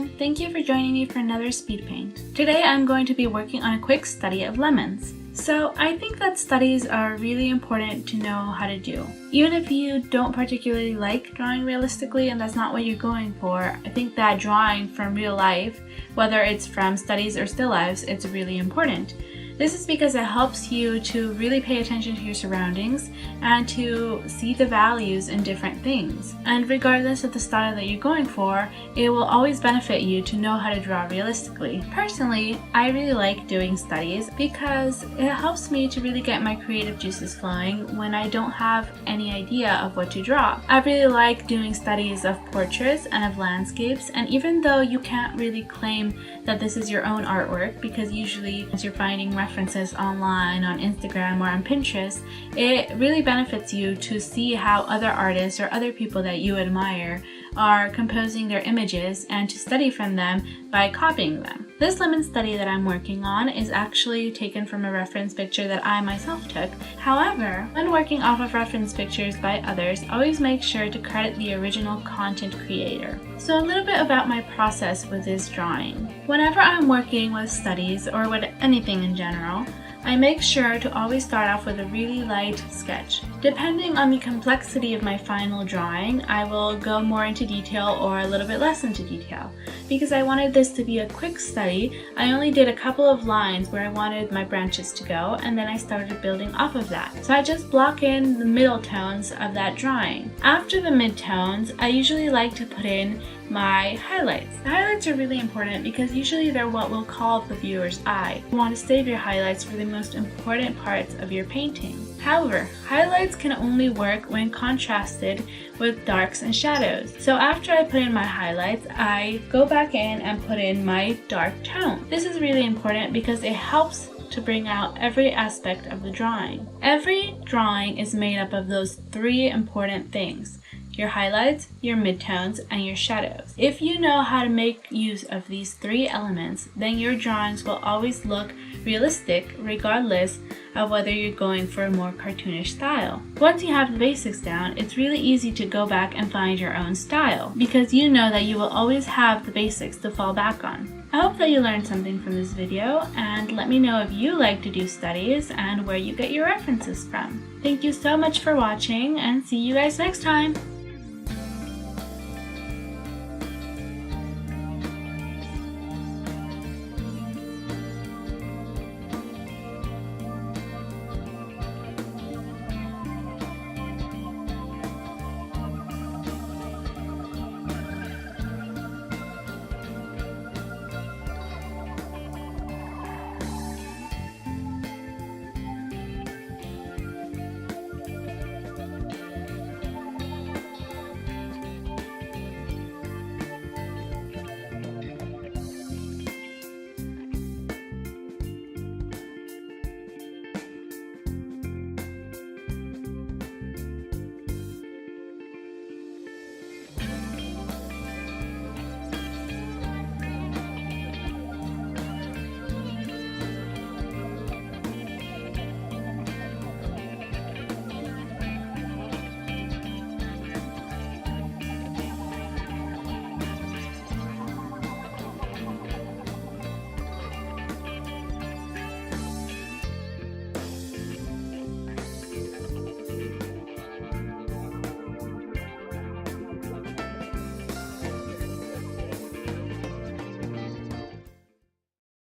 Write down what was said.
everyone! Thank you for joining me for another speed paint. Today I'm going to be working on a quick study of lemons. So I think that studies are really important to know how to do. Even if you don't particularly like drawing realistically and that's not what you're going for, I think that drawing from real life, whether it's from studies or still lifes, it's really important. This is because it helps you to really pay attention to your surroundings and to see the values in different things. And regardless of the style that you're going for, it will always benefit you to know how to draw realistically. Personally, I really like doing studies because it helps me to really get my creative juices flowing when I don't have any idea of what to draw. I really like doing studies of portraits and of landscapes, and even though you can't really claim that this is your own artwork, because usually as you're finding references online, on Instagram, or on Pinterest, it really benefits you to see how other artists or other people that you admire are composing their images and to study from them by copying them. This lemon study that I'm working on is actually taken from a reference picture that I myself took. However, when working off of reference pictures by others, always make sure to credit the original content creator. So a little bit about my process with this drawing. Whenever I'm working with studies or with anything in general, I make sure to always start off with a really light sketch. Depending on the complexity of my final drawing, I will go more into detail or a little bit less into detail. Because I wanted this to be a quick study, I only did a couple of lines where I wanted my branches to go, and then I started building off of that. So I just block in the middle tones of that drawing. After the midtones, I usually like to put in my highlights. The highlights are really important because usually they're what will call the viewer's eye. You want to save your highlights for the most important parts of your painting. However, highlights can only work when contrasted with darks and shadows. So after I put in my highlights, I go back in and put in my dark tone. This is really important because it helps to bring out every aspect of the drawing. Every drawing is made up of those three important things: your highlights, your midtones, and your shadows. If you know how to make use of these three elements, then your drawings will always look realistic regardless of whether you're going for a more cartoonish style. Once you have the basics down, it's really easy to go back and find your own style because you know that you will always have the basics to fall back on. I hope that you learned something from this video, and let me know if you like to do studies and where you get your references from. Thank you so much for watching, and see you guys next time!